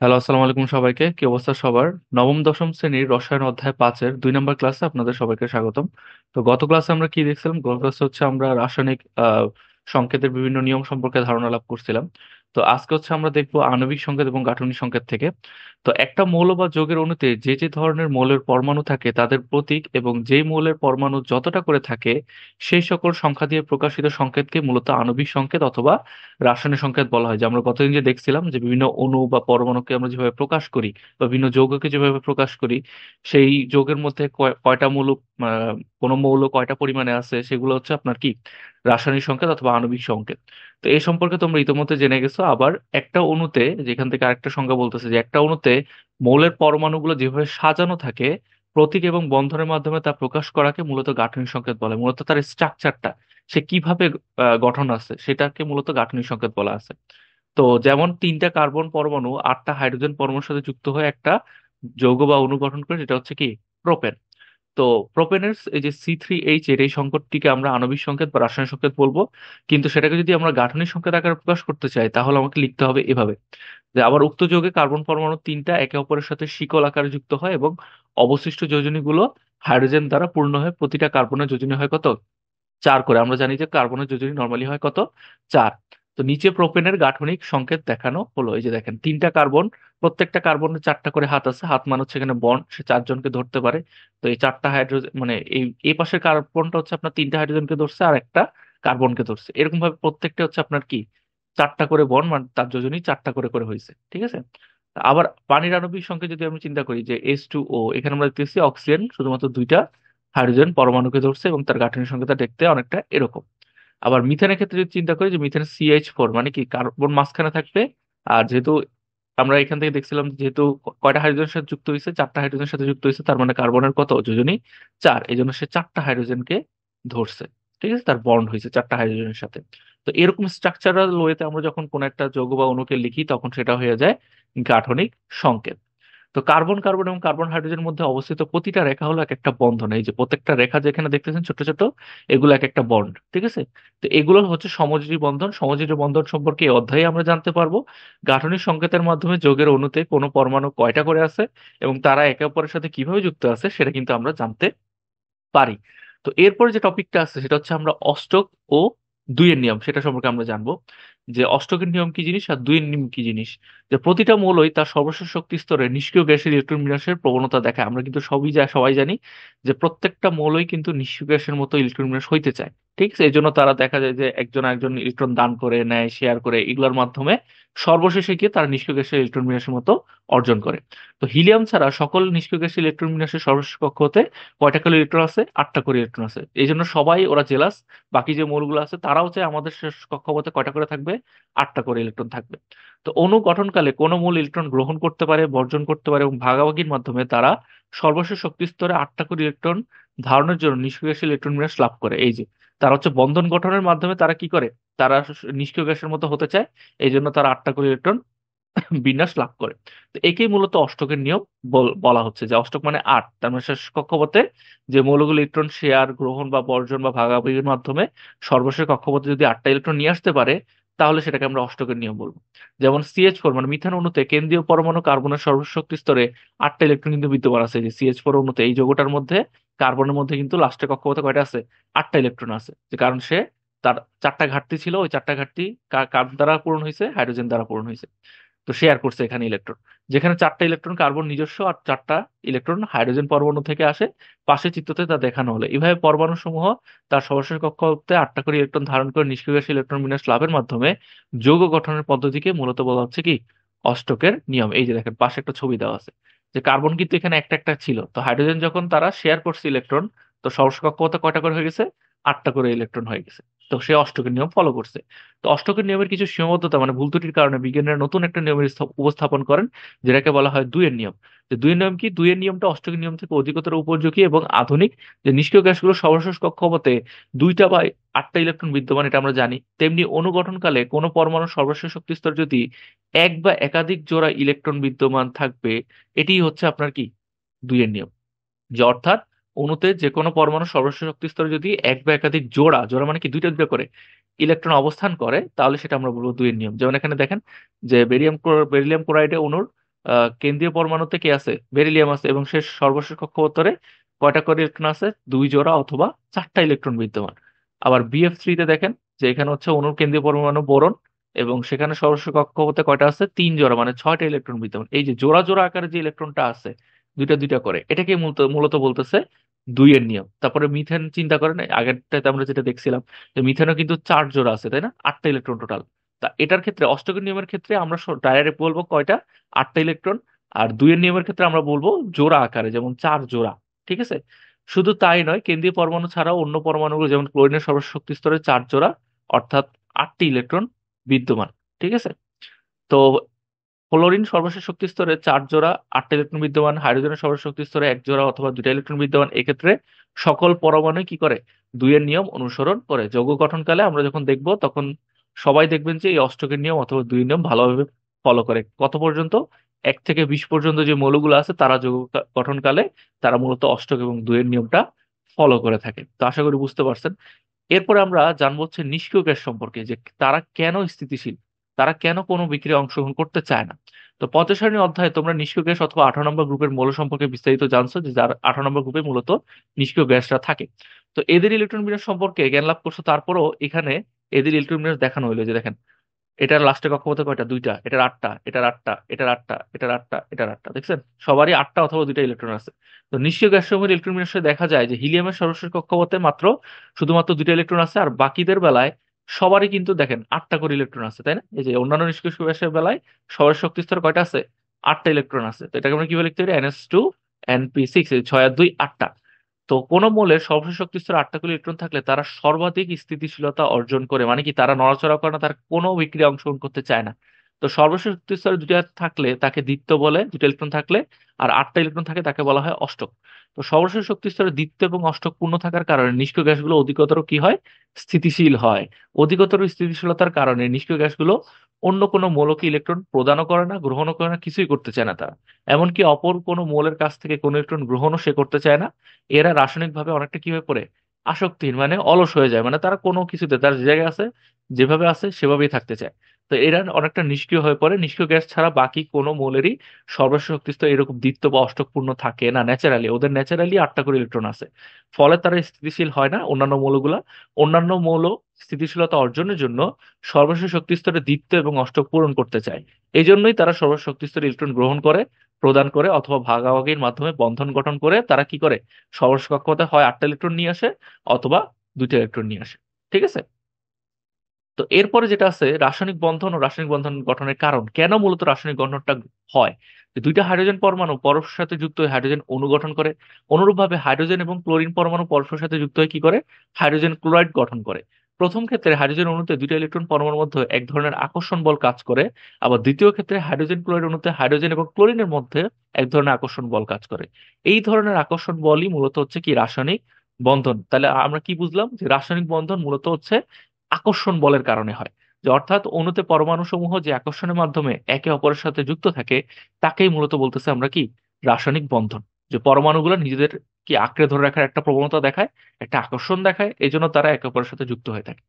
Hello, আসসালামু আলাইকুম সবাইকে। কি অবস্থা সবার? নবম দশম শ্রেণীর রসায়ন অধ্যায় 5-এর 2 নম্বর ক্লাসে আপনাদের সবাইকে স্বাগতম। তো গত ক্লাসে আমরা কি দেখছিলাম? গত ক্লাসে হচ্ছে আমরা রাসায়নিক সংকেতের বিভিন্ন নিয়ম সম্পর্কে ধারণা লাভ করছিলাম। তো আজকে হচ্ছে আমরা দেখবো আণবিক সংকেত এবং গাঠনিক সংকেত থেকে। তো একটা মৌল বা যৌগের অণুতে যে যে ধরনের মৌলের পরমাণু থাকে তাদের প্রতীক এবং যেই মৌলের পরমাণু যতটা করে থাকে সেই সকল সংখ্যা দিয়ে প্রকাশিত সংকেতকে মূলত আণবিক সংকেত অথবা রাসায়নিক সংকেত বলা হয়। যে আমরা গতদিন যে দেখছিলাম যে বিভিন্ন অণু বা পরমাণুকে আমরা যেভাবে প্রকাশ করি বা বিভিন্ন যৌগকে যেভাবে প্রকাশ করি, সেই যৌগের মধ্যে কয়টা মৌল, কোনো মৌল কয়টা পরিমাণে আছে, সেগুলো হচ্ছে আপনার কি রাসায়নিক সংকেত অথবা আণবিক সংকেত। তো এই সম্পর্কে তোমরা ইতিমধ্যে জেনে গেছো। আবার একটা অণুতে, যেখান থেকে আরেকটা সংজ্ঞা বলতেছে যে একটা অণুতে মৌলের পরমাণুগুলো যেভাবে সাজানো থাকে প্রতীক এবং বন্ধনের মাধ্যমে তা প্রকাশ করাকে মূলত গাঠনিক সংকেত বলে। মূলত তার স্ট্রাকচারটা, সে কিভাবে গঠন আছে, সেটাকে মূলত গাঠনিক সংকেত বলা আছে। তো যেমন 3টা কার্বন পরমাণু 8টা হাইড্রোজেন পরমাণুর সাথে যুক্ত হয়ে একটা যৌগ বা অণু গঠন করে, যেটা হচ্ছে কি প্রোপেন। তো প্রোপেনের এই যে C3H এর এই সংকটটিকে আমরা আণবিক সংকেত বা রাসায়নিক সংকেত বলবো। কিন্তু সেটাকে যদি আমরা গাঠনিক সংকেত আকারে প্রকাশ করতে চাই তাহলে আমাকে লিখতে হবে এভাবে, যে আবার উক্ত যৌগে কার্বন পরমাণু 3টা একে অপরের সাথে শিকল আকারে যুক্ত হয় এবং অবশিষ্ট যোজনীগুলো হাইড্রোজেন দ্বারা পূর্ণ হয়। প্রতিটা কার্বনের যোজনী হয় কত? 4 করে। আমরা জানি যে কার্বনের যোজনী নর্মালি হয় কত? 4। তো নিচে প্রোপেনের গাঠনিক সংকেত দেখানো হলো। এই যে দেখেন, 3টা কার্বন, প্রত্যেকটা কার্বনের 4টা করে হাত আছে। হাত মানে হচ্ছে এখানে বন্ড, সে 4জনকে ধরতে পারে। তো এই 4টা হাইড্রোজেন মানে এই পাশের কার্বনটা হচ্ছে আপনার 3টা হাইড্রোজেনকে ধরছে আর একটা কার্বনকে ধরছে। এরকম ভাবে প্রত্যেকটা হচ্ছে আপনার কি 4টা করে বন্ড, মানে তার যোজনী 4টা করে করে হয়েছে। ঠিক আছে। আবার পানির আণবিক সংকেত যদি আমি চিন্তা করি, যে H2O, এখানে আমরা দেখতেছি অক্সিজেন শুধুমাত্র 2টা হাইড্রোজেন পরমাণুকে ধরছে এবং তার গাঠনিক সংখ্যাটা দেখতে অনেকটা এরকম। আবার মিথেনের ক্ষেত্রে যদি চিন্তা করি, যে মিথেন CH4, মানে কি কার্বন মাঝখানে থাকবে। আর যেহেতু আমরা এখান থেকে দেখছিলাম যে যেহেতু কয়টা হাইড্রোজেনের সাথে যুক্ত হয়েছে, 4টা হাইড্রোজেনের সাথে যুক্ত হয়েছে, তার মানে কার্বনের কত যোজনী? 4। এই জন্য সে 4টা হাইড্রোজেনকে ধরছে। ঠিক আছে, তার বন্ড হয়েছে 4টা হাইড্রোজেনের সাথে। তো এরকম স্ট্রাকচারাল ওয়েতে আমরা যখন কোন একটা যৌগ বা অণুকে লিখি তখন সেটা হয়ে যায় গাঠনিক সংকেত। তো কার্বন কার্বন এবং কার্বন হাইড্রোজেনের মধ্যে অবস্থিত প্রতিটা রেখা হলো এক একটা বন্ধন। এই যে প্রত্যেকটা রেখা যেখানে দেখতেছেন ছোট ছোট, এগুলো এক একটা বন্ড। ঠিক আছে। তো এগুলো হচ্ছে সমযোজী বন্ধন। সমযোজী বন্ধন সম্পর্কে এই অধ্যায়ে আমরা জানতে পারবো। গাঠনিক সংকেতের মাধ্যমে যৌগের অণুতে কোনো পরমাণু কয়টা করে আছে এবং তারা একে অপরের সাথে কিভাবে যুক্ত আছে সেটা কিন্তু আমরা জানতে পারি। তো এরপরে যে টপিকটা আছে সেটা হচ্ছে আমরা অষ্টক ও দুইয়ের নিয়ম, সেটা সম্পর্কে আমরা জানবো। যে অষ্টকের নিয়ম কি জিনিস আর দুইয়ের নিয়ম কি জিনিস। যে প্রতিটা মৌলই তার সর্বশেষ শক্তি স্তরে নিষ্ক্রিয় গ্যাসের ইলেকট্রন বিন্যাসের প্রবণতা দেখায়। আমরা কিন্তু সবাই জানি যে প্রত্যেকটা মৌলই কিন্তু নিষ্ক্রিয় গ্যাসের মতো ইলেকট্রন বিন্যাস হইতে চায়। ঠিক আছে, এই জন্য তারা দেখা যায় যে একজন একজন ইলেকট্রন দান করে নেয়, শেয়ার করে, এগুলোর মাধ্যমে সর্বশেষে গিয়ে তারা নিষ্ক্রিয় গ্যাসের ইলেকট্রন বিন্যাসের মতো অর্জন করে। তো হিলিয়াম ছাড়া সকল নিষ্ক্রিয় গ্যাসের ইলেকট্রন বিন্যাসের সর্বশেষ কক্ষ হতে কয়টা করে ইলেকট্রন আছে? 8টা করে ইলেকট্রন আছে। এই জন্য সবাই ওরা জেলাস। বাকি যে মৌলগুলো আছে তারাও চায় আমাদের শেষ কক্ষপথে কয়টা করে থাকবে? 8টা করে ইলেকট্রন থাকবে। তো অণু গঠনকালে কোনো মৌল ইলেকট্রন গ্রহণ করতে পারে, বর্জন করতে পারে এবং ভাগাভাগির মাধ্যমে তারা সর্বশেষ শক্তি স্তরে 8টা করে ইলেকট্রন ধারণের জন্য নিষ্ক্রিয় গ্যাসের ইলেকট্রন বিন্যাস লাভ করে। এই যে তারা হচ্ছে বন্ধন গঠনের মাধ্যমে তারা কি করে, তারা নিষ্ক্রিয় গ্যাসের মতো হতে চায়। এই জন্য তারা 8টা করে ইলেকট্রন বিন্যাস লাভ করে। তো একেই মূলত অষ্টকের নিয়ম বলা হচ্ছে। যে অষ্টক মানে 8, তার মানে শেষ কক্ষপথে যে মৌলগুলো ইলেকট্রন শেয়ার, গ্রহণ বা বর্জন বা ভাগাভাগির মাধ্যমে সর্বশেষ কক্ষপথে যদি 8টা ইলেকট্রন নিয়ে আসতে পারে তাহলে সেটাকে আমরা অষ্টকের নিয়ম বলবো। যেমন CH4 মানে মিথান অণুতে কেন্দ্রীয় পরমাণু কার্বনের সর্বশেষ শক্তি স্তরে 8টা ইলেকট্রন কিন্তু বিদ্যমান আছে। যে CH4 অণুতে এই যৌগটার মধ্যে কার্বনের মধ্যে কিন্তু লাস্টে কক্ষপথে কয়টা আছে? 8টা ইলেকট্রন আছে। যে কারণ সে তার 4টা ঘাটতি ছিল, ওই 4টা ঘাটতি কার দ্বারা পূরণ হয়েছে? হাইড্রোজেন দ্বারা পূরণ হয়েছে। তো শেয়ার করছে এখানে ইলেকট্রন, যেখানে 4টা ইলেকট্রন কার্বন নিজস্ব আর 4টা ইলেকট্রন হাইড্রোজেন পরমাণু থেকে আসে। পাশে চিত্রতে তা দেখানো হলো। এভাবে পরমাণু সমূহ তার সর্বশেষ কক্ষপথে 8টা করে ইলেকট্রন ধারণ করে নিষ্ক্রিয় গ্যাসীয় ইলেকট্রন বিন্যাস লাভের মাধ্যমে যৌগ গঠনের পদ্ধতিকে মূলত বলা হচ্ছে কি অষ্টকের নিয়ম। এই যে দেখেন পাশে একটা ছবি দেওয়া আছে, যে কার্বন কিন্তু এখানে একটা একটা ছিল, তো হাইড্রোজেন যখন তারা শেয়ার করছে ইলেকট্রন, তো সর্বশেষ কক্ষপথে কয়টা করে হয়ে গেছে? 8টা করে ইলেকট্রন হয়ে গেছে। তো সে অষ্টকের নিয়ম ফলো করছে। তো অষ্টকের নিয়মের কিছু সীমাবদ্ধতা মানে ভুল ত্রুটির কারণে বিজ্ঞানীরা নতুন একটা নিয়মের উপস্থাপন করেন, যেটাকে বলা হয় দুইয়ের নিয়ম। যে দুইয়ের নিয়ম কি? দুইয়ের নিয়মটা অষ্টকের নিয়ম থেকে অধিকতর উপযোগী এবং আধুনিক। যে নিষ্ক্রিয় গ্যাসগুলো সর্বশেষ কক্ষপথে 2টা বা 8টা ইলেকট্রন বিদ্যমান, এটা আমরা জানি। তেমনি অনুগঠনকালে কোনো পরমাণুর সর্বশেষ শক্তি স্তর যদি এক বা একাধিক জোড়া ইলেকট্রন বিদ্যমান থাকবে, এটি হচ্ছে আপনার কি দুইয়ের নিয়ম। যে অর্থাৎ অণুতে যে কোনো পরমাণু সর্বশেষ শক্তি স্তরে যদি এক বা একাধিক জোড়া জোড়া মানে কি দুইটা দুইটা করে ইলেকট্রন অবস্থান করে তাহলে সেটা আমরা বলবো দুইয়ের নিয়ম। যেমন এখানে দেখেন যে বেরিলিয়াম ক্লোরাইডে অণুর কেন্দ্রীয় পরমাণুতে কি আছে, বেরিলিয়াম আছে, এবং শেষ সর্বশেষ কক্ষপথরে কয়টা করে ইলেকট্রন আছে, 2 জোড়া অথবা 4টা ইলেকট্রন বিদ্যমান। আবার BF3 তে দেখেন যে এখানে হচ্ছে অণুর কেন্দ্রীয় পরমাণু বোরন, এবং সেখানে সর্বশেষ কক্ষপথে কয়টা আছে, 3 জোড়া, মানে 6টা ইলেকট্রন বিদ্যমান। এই যে জোড়া জোড়া আকারে যে ইলেকট্রনটা আছে, দুইটা দুইটা করে, এটাকে মূলত মূলত বলতেছে দুইয়ের নিয়ম। তারপরে মিথেন চিন্তা করেন, আগেরটাতে আমরা যেটা দেখছিলাম যে মিথেনও কিন্তু 4 জোড়া আছে, তাই না, 8টা ইলেকট্রন টোটাল। তা এটার ক্ষেত্রে অষ্টকের নিয়মের ক্ষেত্রে আমরা ডাইরেক্ট বলবো কয়টা, 8টা ইলেকট্রন। আর দুইয়ের নিয়মের ক্ষেত্রে আমরা বলবো জোড়া আকারে, যেমন 4 জোড়া। ঠিক আছে। শুধু তাই নয়, কেন্দ্রীয় পরমাণু ছাড়াও অন্য পরমাণুগুলো, যেমন ক্লোরিনের সর্বশেষ শক্তি স্তরে 4 জোড়া, অর্থাৎ 8টি ইলেকট্রন বিদ্যমান। ঠিক আছে। তো ক্লোরিন সর্বশেষ শক্তি স্তরে 4 জোড়া, 8টা ইলেকট্রন বিদ্যমান। হাইড্রোজেনের সর্বশেষ শক্তি স্তরে 1 জোড়া অথবা 2টা ইলেকট্রন বিদ্যমান। এক্ষেত্রে সকল পরমাণু কি করে, দুইয়ের নিয়ম অনুসরণ করে। যৌগ গঠনকালে আমরা যখন দেখব তখন সবাই দেখবেন যে এই অষ্টকের নিয়ম অথবা দুইয়ের নিয়ম ভালোভাবে ফলো করে। কত পর্যন্ত, 1 থেকে 20 পর্যন্ত যে মৌলগুলো আছে তারা যৌগ গঠনকালে তারা মূলত অষ্টক এবং দুইয়ের নিয়মটা ফলো করে থাকে। তো আশা করি বুঝতে পারছেন। এরপরে আমরা জানবো হচ্ছে নিষ্ক্রিয় গ্যাস সম্পর্কে, যে তারা কেন স্থিতিশীল, তারা কেন কোনো বিক্রিয়ায় অংশগ্রহণ করতে চায় না। তো 45 অধ্যায়ে তোমরা নিষ্ক্রিয় গ্যাস অথবা 18 নম্বর গ্রুপের মৌল সম্পর্কে বিস্তারিত জানছো, যে যার 18 নম্বর গ্রুপে মূলত নিষ্ক্রিয় গ্যাসরা থাকে। তো এদের ইলেকট্রন বিন্যাস সম্পর্কে জ্ঞান লাভ করছো, তারপরও এখানে এদের ইলেকট্রন বিন্যাস দেখানো হইলো, যে দেখেন এটার লাস্টে কক্ষপথে কয়টা, দুইটা, এটার 8টা, এটার 8টা, এটার 8টা, এটার 8টা, এটার 8টা, দেখছেন সবারই 8টা অথবা 2টা ইলেকট্রন আছে। তো নিষ্ক্রিয় গ্যাস সমূহের ইলেকট্রন বিন্যাসে দেখা যায় যে হিলিয়ামের সর্বশেষ কক্ষপথে শুধুমাত্র 2টা ইলেকট্রন আছে, আর বাকিদের বেলায় সবারই কিন্তু দেখেন 8টা করে ইলেকট্রন আছে, তাই না। এই যে অন্যান্য নিষ্ক্রিয় গ্যাসের বেলায় সবার শক্তি স্তর কয়টা আছে, 8টা ইলেকট্রন আছে। তো এটাকে আমরা কিভাবে লিখতে পারি, NH2 NP6, 6 আর 2 8টা। তো কোন মৌলের সর্বশেষ শক্তি স্তরে 8টা করে ইলেকট্রন থাকলে তারা সর্বাধিক স্থিতিশীলতা অর্জন করে, মানে কি তারা নড়াচড়া করে না, তার কোনো বিক্রিয়া অংশগ্রহণ করতে চায় না। তো সর্বশেষ শক্তি স্তরে 2টা থাকলে তাকে দ্বিত্ব বলে, 2টা ইলেকট্রন থাকলে। আর 8টা ইলেকট্রন থাকে তাকে বলা হয় অষ্টক। তো সর্বশেষ শক্তি স্তরে দ্বিত্ব এবং অষ্টক পূর্ণ থাকার কারণে নিষ্ক্রিয় গ্যাসগুলো অধিকতর কি হয়, স্থিতিশীল হয়। অধিকতর স্থিতিশীলতার কারণে নিষ্ক্রিয় গ্যাসগুলো অন্য কোনো মৌলকে ইলেকট্রন প্রদানও করে না, গ্রহণও করে না, কিছুই করতে চায় না তারা। এমনকি অপর কোনো মৌলের কাছ থেকে কোনো ইলেকট্রন গ্রহণও সে করতে চায় না। এরা রাসায়নিকভাবে অনেকটা কি হয়ে পড়ে, আসক্তিহীন, মানে অলস হয়ে যায়, মানে তারা কোনো কিছুতে, তার যে জায়গায় আছে যেভাবে আছে সেভাবেই থাকতে চায়। তো এরা অনেকটা নিষ্ক্রিয় হয়ে পড়ে। নিষ্ক্রিয় গ্যাস ছাড়া বাকি কোনো মৌলেরই সর্বশেষ শক্তিস্তর এরকম দ্বিত্ব বা অষ্টকপূর্ণ থাকে না ন্যাচারালি, ওদের ন্যাচারালি 8টা করে ইলেকট্রন আছে। ফলে তারা স্থিতিশীল হয় না অন্যান্য মৌলগুলা। অন্যান্য মৌল স্থিতিশীলতা অর্জনের জন্য সর্বশেষ শক্তিস্তরে দ্বিত্ব এবং অষ্টক পূরণ করতে চায়। এই জন্যই তারা সর্বশেষ শক্তিস্তরে ইলেকট্রন গ্রহণ করে, প্রদান করে, অথবা ভাগাভাগির মাধ্যমে বন্ধন গঠন করে তারা কি করে, সর্বশেষ কক্ষপথে হয় 8টা ইলেকট্রন নিয়ে আসে অথবা 2টা ইলেকট্রন নিয়ে আসে। ঠিক আছে। তো এরপরে যেটা আছে রাসায়নিক বন্ধন ও রাসায়নিক বন্ধন গঠনের কারণ, কেন মূলত রাসায়নিক বন্ধনটা হয়, যে 2টা হাইড্রোজেন পরমাণু পরস্পরের সাথে যুক্ত হয়ে হাইড্রোজেন অণু গঠন করে। অনুরূপভাবে হাইড্রোজেন এবং ক্লোরিন পরমাণু পরস্পরের সাথে যুক্ত হয়ে কি করে, হাইড্রোজেন ক্লোরাইড গঠন করে। প্রথম ক্ষেত্রে হাইড্রোজেন অণুতে 2টা ইলেকট্রন পরমাণুর মধ্যে এক ধরনের আকর্ষণ বল কাজ করে। আবার দ্বিতীয় ক্ষেত্রে হাইড্রোজেন ক্লোরাইড অণুতে হাইড্রোজেন এবং ক্লোরিনের মধ্যে এক ধরনের আকর্ষণ বল কাজ করে। এই ধরনের আকর্ষণ বলই মূলত হচ্ছে কি, রাসায়নিক বন্ধন। তাহলে আমরা কি বুঝলাম, যে রাসায়নিক বন্ধন মূলত হচ্ছে আকর্ষণ বলের কারণে হয়। যে অর্থাৎ অণুতে পরমাণু সমূহ যে আকর্ষণের মাধ্যমে একে অপরের সাথে যুক্ত থাকে, তাকেই মূলত বলতেছে আমরা কি, রাসায়নিক বন্ধন। যে পরমাণুগুলো নিজেদের কি আঁকড়ে ধরে রাখার একটা প্রবণতা দেখায়, একটা আকর্ষণ দেখায়, এই জন্য তারা একে অপরের সাথে যুক্ত হয়ে থাকে।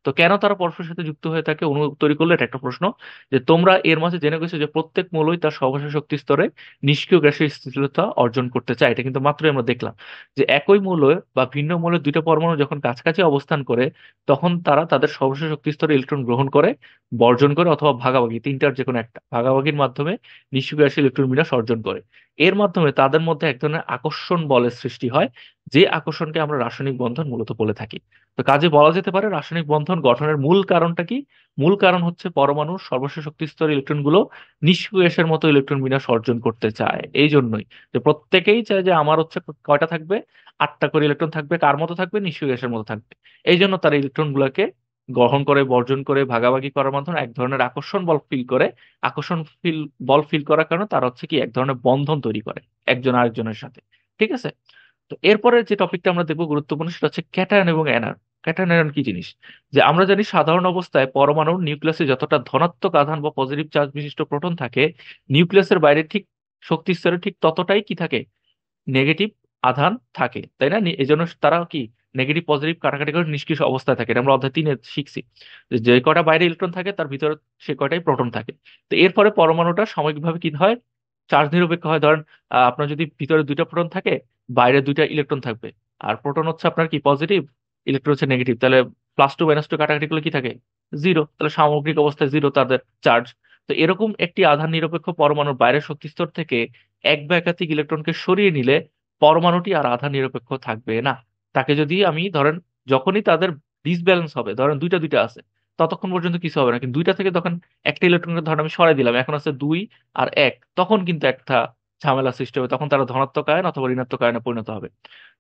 তো কেন তারা পরস্পরের সাথে যুক্ত হয়ে থাকে, অণু তৈরি করলে, এটা একটা প্রশ্ন। যে তোমরা এর মাঝে জেনে গেছো যে প্রত্যেক মৌলই তার সর্বশেষ শক্তি স্তরে নিষ্ক্রিয় গ্যাসের স্থিতিশীলতা অর্জন করতে চায়। এটা কিন্তু মাত্রই আমরা দেখলাম, যে একই মৌল বা ভিন্ন মৌলের 2টা পরমাণু যখন কাছাকাছি অবস্থান করে, তখন তারা তাদের সর্বশেষ শক্তি স্তরে ইলেকট্রন গ্রহণ করে, বর্জন করে, অথবা ভাগাভাগি, তিনটার যে কোনো একটা ভাগাভাগির মাধ্যমে নিষ্ক্রিয় গ্যাসের ইলেকট্রন বিন্যাস অর্জন করে। এর মাধ্যমে তাদের মধ্যে এক ধরনের আকর্ষণ বলের সৃষ্টি হয়, যে আকর্ষণকে আমরা রাসায়নিক বন্ধন মূলত বলে থাকি। তো কাজে বলা যেতে পারে রাসায়নিক বন্ধন গঠনের মূল কারণটা কি, মূল কারণ হচ্ছে পরমাণুর সর্বশেষ শক্তি স্তরের ইলেকট্রন গুলো নিষ্ক্রিয় গ্যাসের মতো ইলেকট্রন বিন্যাস অর্জন করতে চায়। এই জন্যই যে প্রত্যেকেই চায় যে আমার হচ্ছে কয়টা থাকবে, 8টা করে ইলেকট্রন থাকবে, কার মতো থাকবে, নিষ্ক্রিয় গ্যাসের মতো থাকবে। এই জন্য তারা ইলেকট্রন গুলাকে গ্রহণ করে, বর্জন করে, ভাগাভাগি করার মাধ্যমে এক ধরনের আকর্ষণ বল ফিল করে। আকর্ষণ বল ফিল করার কারণে তারা হচ্ছে কি, এক ধরনের বন্ধন তৈরি করে একজন আরেকজনের সাথে। ঠিক আছে। তো এরপরে যে টপিকটা আমরা দেখবো গুরুত্বপূর্ণ, সেটা হচ্ছে ক্যাটায়ন এবং অ্যানায়ন। ক্যাটায়ন আয়ন কি জিনিস, যে আমরা জানি সাধারণ অবস্থায় পরমাণুর নিউক্লিয়াসে যতটা ধনাত্মক আধান বা পজিটিভ চার্জ বিশিষ্ট প্রোটন থাকে, নিউক্লিয়াসের বাইরে ঠিক শক্তি স্তরে ঠিক ততটাই কি থাকে, নেগেটিভ আধান থাকে, তাই না। এই জন্য তারা কি, নেগেটিভ পজিটিভ কাটাকাটি করে নিষ্ক্রিয় অবস্থায় থাকে। এটা আমরা অধ্যায় 3-এ শিখছি, যে যে কয়টা বাইরে ইলেকট্রন থাকে তার ভিতরে সে কয়টাই প্রোটন থাকে। তো এরপরে পরমাণুটা সাময়িকভাবে কি হয়, চার্জ নিরপেক্ষ হয়। ধরেন আপনার যদি ভিতরে দুইটা প্রোটন থাকে, বাইরে দুইটা ইলেকট্রন থাকবে, আর প্রোটন হচ্ছে আপনার কি পজিটিভ, ইলেকট্রন হচ্ছে নেগেটিভ, তাহলে +2 - 2 কাটাকাটি করলে কি থাকে, জিরো, তাহলে সামগ্রিক অবস্থায় জিরো তাদের চার্জ। তো এরকম একটি আধান নিরপেক্ষ পরমাণুর বাইরের শক্তি স্তর থেকে এক বা একাধিক ইলেকট্রনকে সরিয়ে নিলে পরমাণুটি আর আধান নিরপেক্ষ থাকবে না। তাকে যদি আমি ধরেন, যখনই তাদের ডিসব্যালেন্স হবে, ধরেন দুইটা দুইটা আছে, ততক্ষণ পর্যন্ত কিছু হবে না, কিন্তু দুইটা থেকে তখন একটা ইলেকট্রনকে ধরেন আমি সরাই দিলাম, এখন আছে 2 আর 1, তখন কিন্তু একটা ঝামেলা সৃষ্টি হবে, তখন তারা ধনাত্মক আয়ন অথবা ঋণাত্মক আয়নে পরিণত হবে।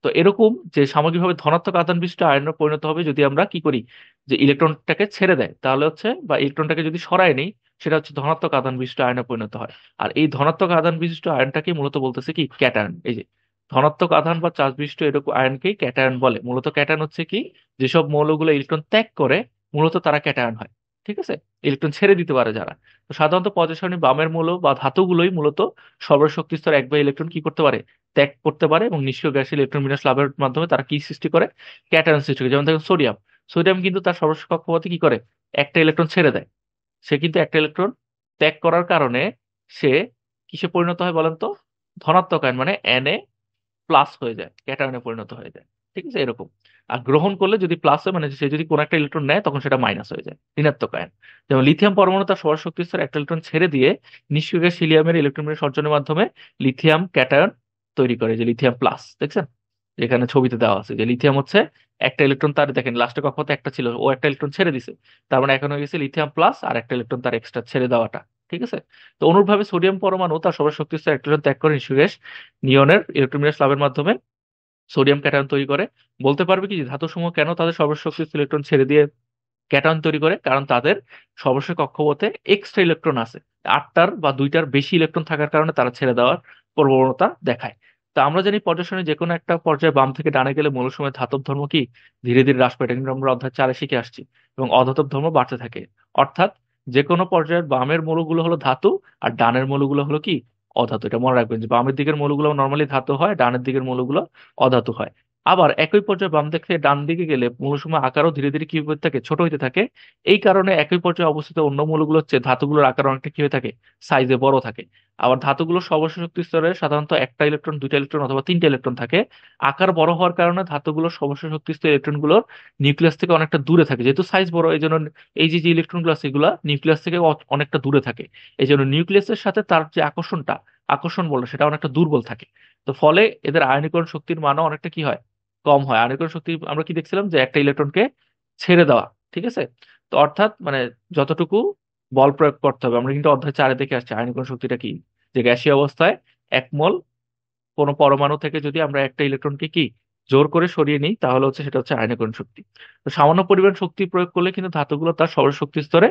তো এরকম যে সামগ্রিকভাবে ধনাত্মক আধান বিশিষ্ট আয়নে পরিণত হবে যদি আমরা কি করি, যে ইলেকট্রনটাকে ছেড়ে দেয়, তাহলে হচ্ছে, বা ইলেকট্রনটাকে যদি সরায় নেই, সেটা হচ্ছে ধনাত্মক আধান বিশিষ্ট আয়নে পরিণত হয়। আর এই ধনাত্মক আধান বিশিষ্ট আয়নটাকে মূলত বলতেছে কি, ক্যাটায়ন। এই যে ধনাত্মক আধান বা চার্জ বিশিষ্ট এরকম আয়নকেই ক্যাটায়ন বলে। মূলত ক্যাটায়ন হচ্ছে কি, যেসব মৌলগুলো ইলেকট্রন ত্যাগ করে, মূলত তারা ক্যাটায়ন হয়। ঠিক আছে, ইলেকট্রন ছেড়ে দিতে পারে যারা। তো সাধারণত পর্যায় সারণী বামের মৌল বা ধাতুগুলোই মূলত সর্বশক্তি স্তর এক বা ইলেকট্রন কি করতে পারে, ত্যাগ করতে পারে, এবং নিষ্ক্রিয় গ্যাসীয় ইলেকট্রন বিন্যাস লাভের মাধ্যমে তারা কি সৃষ্টি করে, ক্যাটায়ন সৃষ্টি করে। যেমন দেখুন সোডিয়াম, সোডিয়াম কিন্তু তার সর্বশেষ কক্ষপথে কি করে, একটা ইলেকট্রন ছেড়ে দেয়। সে কিন্তু একটা ইলেকট্রন ত্যাগ করার কারণে সে কিসে পরিণত হয় বলেন তো, ধনাত্মক আয়ন মানে Na+ হয়ে যায়, ক্যাটায়নে পরিণত হয়ে যায়। ঠিক আছে, এরকম। আর গ্রহণ করলে যদি প্লাস হয়, মানে সে যদি কোনো একটা ইলেকট্রন নেয়, তখন সেটা মাইনাস হয়ে যায়, ঋণাত্মক আয়ন। যেমন লিথিয়াম পরমাণু তার সৌর শক্তি স্তরে একটা ইলেকট্রন ছেড়ে দিয়ে নিষ্ক্রিয় গ্যাস হিলিয়ামের ইলেকট্রন বিন্যাস মাধ্যমে লিথিয়াম ক্যাটায়ন তৈরি করে, যে লিথিয়াম+। দেখছেন, যেখানে ছবিতে দেওয়া আছে যে লিথিয়াম হচ্ছে একটা ইলেকট্রন, তার দেখেন লাস্টে কক্ষপথে একটা ছিল, ও একটা ইলেকট্রন ছেড়ে দিছে, তার মানে এখন হয়ে গেছে লিথিয়াম+, আর একটা ইলেকট্রন তার এক্সট্রা ছেড়ে দেওয়াটা। ঠিক আছে। তো অনুরূপভাবে সোডিয়াম পরমাণু তার সৌর শক্তি স্তরে একটা ইলেকট্রন ত্যাগ করে নিষ্ক্রিয় গ্যাস নিয়নের ইলেকট্রন বিন্যাস লাভের মাধ্যমে সোডিয়াম ক্যাটায়ন তৈরি করে। বলতে পারবে কি যে ধাতুসমূহ কেন তাদের সর্বশক্তি ইলেকট্রন ছেড়ে দিয়ে ক্যাটায়ন তৈরি করে, কারণ তাদের সর্বশেষ কক্ষপথে এক্সট্রা ইলেকট্রন আছে, 8টার বা 2টার বেশি ইলেকট্রন থাকার কারণে তারা ছেড়ে দেওয়ার প্রবণতা দেখায়। তা আমরা জানি পর্যায় সারণীর যে কোনো একটা পর্যায়ে বাম থেকে ডানে গেলে মৌলের সময় ধাতব ধর্ম কি ধীরে ধীরে হ্রাস পায়, এটা কিন্তু আমরা অধ্যায় 4-এ শিখে আসছি, এবং অধাতব ধর্ম বাড়তে থাকে। অর্থাৎ যে কোনো পর্যায়ের বামের মৌলগুলো হলো ধাতু, আর ডানের মৌলগুলো হলো কি অধাতু। এটা মনে রাখবেন যে বামের দিকের মৌলগুলো নর্মালি ধাতু হয়, ডানের দিকের মৌলগুলো অধাতু হয়। আবার একই পর্যায়ে বাম দিক থেকে ডান দিকে গেলে মৌলসমূহ আকারও ধীরে ধীরে কি হতে থাকে, ছোট হতে থাকে। এই কারণে একই পর্যায়ে অবস্থিত অন্য মৌলগুলো হচ্ছে ধাতুগুলোর আকার অনেকটা কি হয়ে থাকে, সাইজে বড় থাকে। আবার ধাতুগুলোর সর্বশেষ শক্তি স্তরে সাধারণত একটা ইলেকট্রন, দুইটা ইলেকট্রন অথবা তিনটা ইলেকট্রন থাকে। আকার বড় হওয়ার কারণে ধাতুগুলোর সর্বশেষ শক্তি স্তরের ইলেকট্রনগুলোর নিউক্লিয়াস থেকে অনেকটা দূরে থাকে, যেহেতু সাইজ বড়, এই জন্য এই যে যে ইলেকট্রনগুলো আছে এগুলা নিউক্লিয়াস থেকে অনেকটা দূরে থাকে। এই জন্য নিউক্লিয়াসের সাথে তার যে আকর্ষণটা, আকর্ষণ বল, সেটা অনেকটা দুর্বল থাকে। তো ফলে এদের আয়নীকরণ শক্তির মানও অনেকটা কি হয়, কম হয়। আয়নীকরণ শক্তি আমরা কি দেখছিলাম, যে একটা ইলেকট্রনকে ছেড়ে দেওয়া। ঠিক আছে। তো অর্থাৎ মানে যতটুকু বল প্রয়োগ করতে হবে, আমরা কিন্তু অধ্যায় 4-এ দেখে আসছি আয়নীকরণ শক্তিটা কি, যে গ্যাসীয় অবস্থায় 1 মোল কোনো পরমাণু থেকে যদি আমরা একটা ইলেকট্রনকে কি জোর করে সরিয়ে নিই, তাহলে হচ্ছে সেটা হচ্ছে আয়নীকরণ শক্তি। তো সামান্য পরিমাণ শক্তি প্রয়োগ করলে কিন্তু ধাতুগুলো তার সৌরশক্তি স্তরে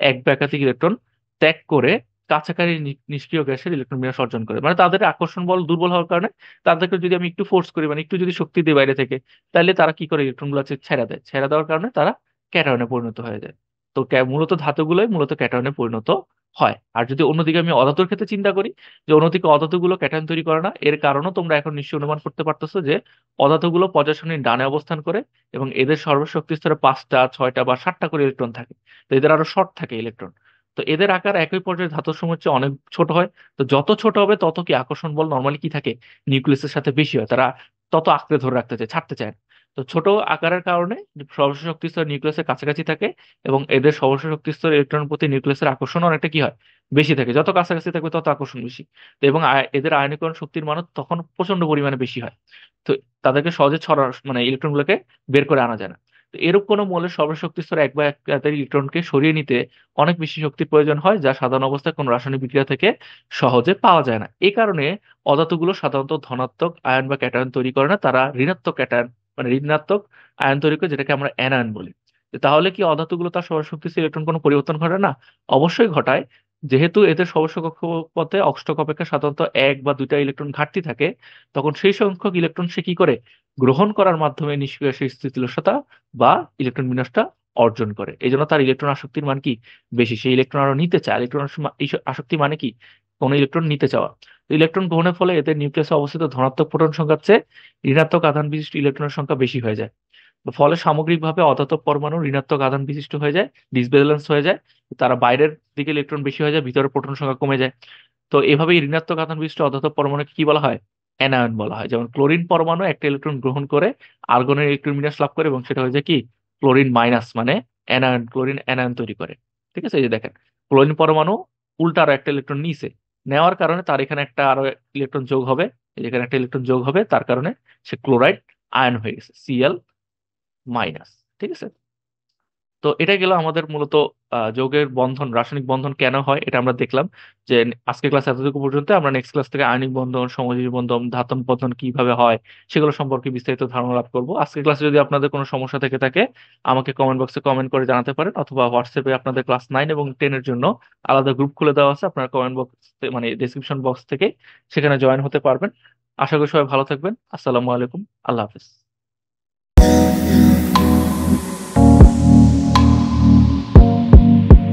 এক বা একাধিক ইলেকট্রন ত্যাগ করে কাছাকাছি নিষ্ক্রিয় গ্যাসের ইলেকট্রন বিন্যাস অর্জন করে। মানে তাদের আকর্ষণ বল দুর্বল হওয়ার কারণে তাদেরকে যদি আমি একটু ফোর্স করি, মানে একটু যদি শক্তি দিই বাইরে থেকে, তাহলে তারা কি করে, ইলেকট্রন গুলো ছেড়ে দেয়, ছেড়ে দেওয়ার কারণে তারা ক্যাটায়নে পরিণত হয়ে যায়। তো মূলত ধাতুগুলোই মূলত ক্যাটায়নে পরিণত হয়। আর যদি অন্যদিকে আমি অধাতুর ক্ষেত্রে চিন্তা করি, যে অন্যদিকে অধাতুগুলো ক্যাটায়ন তৈরি করে না, এর কারণও তোমরা এখন নিশ্চয়ই অনুমান করতে পারতেছো, যে অধাতুগুলো পর্যায় সারণীর ডানে অবস্থান করে, এবং এদের সর্বশক্তি স্তরে 5টা, 6টা বা 7টা করে ইলেকট্রন থাকে। তো এদের আরো শর্ট থাকে ইলেকট্রন। তো এদের আকার একই পর্যায়ে ধাতুর সমুচ্চ অনেক ছোট হয়। তো যত ছোট হবে তত কি আকর্ষণ বল নর্মালি কি থাকে, নিউক্লিয়াসের সাথে বেশি হয়, তারা তত আঁকড়ে ধরে রাখতে চায়, ছাড়তে চায় না। তো ছোট আকারের কারণে সর্বশেষ শক্তি স্তর নিউক্লিয়াসের কাছাকাছি থাকে, এবং এদের সর্বশেষ শক্তি স্তর ইলেকট্রনের প্রতি নিউক্লিয়াসের আকর্ষণ অনেকটা কি হয়, বেশি থাকে। যত কাছাকাছি থাকবে তত আকর্ষণ বেশি। তো এবং এদের আয়নীকরণ শক্তির মানও তখন প্রচন্ড পরিমাণে বেশি হয়। তো তাদেরকে সহজে ছড়া, মানে ইলেকট্রন গুলোকে বের করে আনা যায় না। তো এরূপ কোনো মৌলের সর্বশক্তি স্তরে এক বা একাধিক ইলেকট্রনকে সরিয়ে নিতে অনেক বেশি শক্তির প্রয়োজন হয়, যা সাধারণ অবস্থায় কোনো রাসায়নিক বিক্রিয়া থেকে সহজে পাওয়া যায় না। এই কারণে অধাতুগুলো সাধারণত ধনাত্মক আয়ন বা ক্যাটায়ন তৈরি করে না, তারা ঋণাত্মক ক্যাটায়ন, মানে ঋণাত্মক আয়ন তৈরি করে, যেটাকে আমরা অ্যানায়ন বলি। তো তাহলে কি অধাতুগুলো তার সৌরশক্তি ইলেকট্রন কোনো পরিবর্তন ঘটে না? অবশ্যই ঘটায়। যেহেতু এদের সর্বশেষ কক্ষপথে অক্সটক অপেক্ষা সাধারণত এক বা দুইটা ইলেকট্রন ঘাটতি থাকে, তখন সেই সংখ্যক ইলেকট্রন সে কি করে, গ্রহণ করার মাধ্যমে নিষ্ক্রিয় সেই স্থিতিলতা বা ইলেকট্রন বিন্যাসটা অর্জন করে। এই জন্য তার ইলেকট্রন আসক্তির মান কি বেশি, সেই ইলেকট্রন আরো নিতে চায়। ইলেকট্রন আসক্তি মানে কি, কোন ইলেকট্রন নিতে চাওয়া। তো ইলেকট্রন গ্রহণের ফলে এদের নিউক্লিয়াসে অবস্থিত ধনাত্মক প্রোটন সংখ্যার চেয়ে ঋণাত্মক আধান বিশিষ্ট ইলেকট্রনের সংখ্যা বেশি হয়ে যায়। ফলে সামগ্রিকভাবে অধাতব পরমাণু ঋণাত্মক আধান বিশিষ্ট হয়ে যায়, ডিসব্যালেন্স হয়ে যায়। তারা বাইরের দিকে ইলেকট্রন বেশি হয়ে যায়, ভিতরে প্রোটন সংখ্যা কমে যায়। তো এভাবেই ঋণাত্মক আধান বিশিষ্ট অধাতব পরমাণুকে কি বলা হয়? অ্যানায়ন বলা হয়। যেমন ক্লোরিন পরমাণু একটা ইলেকট্রন গ্রহণ করে আর্গনের ইলেকট্রন বিন্যাস লাভ করে, এবং সেটা হয়ে যায় কি? ক্লোরিন মাইনাস, মানে অ্যানায়ন, ক্লোরিন অ্যানায়ন তৈরি করে। ঠিক আছে, এই যে দেখেন, ক্লোরিন পরমাণু উল্টা আরো একটা ইলেকট্রন নিছে, নেওয়ার কারণে তার এখানে একটা আরো ইলেকট্রন যোগ হবে, এখানে একটা ইলেকট্রন যোগ হবে, তার কারণে সে ক্লোরাইড আয়ন হয়ে গেছে, Cl মাইনাস। ঠিক আছে। তো এটা গেল আমাদের মূলত যৌগের বন্ধন, রাসায়নিক বন্ধন কেন হয় এটা আমরা দেখলাম। যে আজকে ক্লাস এতটুকু পর্যন্ত, আমরা নেক্সট ক্লাস থেকে আয়নিক বন্ধন, সমযোজী বন্ধন, ধাতব বন্ধন কিভাবে হয় সেগুলো সম্পর্কে বিস্তারিত ধারণা লাভ করবো। আজকের ক্লাসে যদি আপনাদের কোনো সমস্যা থেকে থাকে আমাকে কমেন্ট বক্সে কমেন্ট করে জানাতে পারেন, অথবা হোয়াটসঅ্যাপে আপনাদের ক্লাস 9 এবং 10-এর জন্য আলাদা গ্রুপ খুলে দেওয়া আছে, আপনার কমেন্ট বক্স মানে ডেসক্রিপশন বক্স থেকে সেখানে জয়েন হতে পারবেন। আশা করি সবাই ভালো থাকবেন। আসসালামু আলাইকুম। আল্লাহ হাফিজ।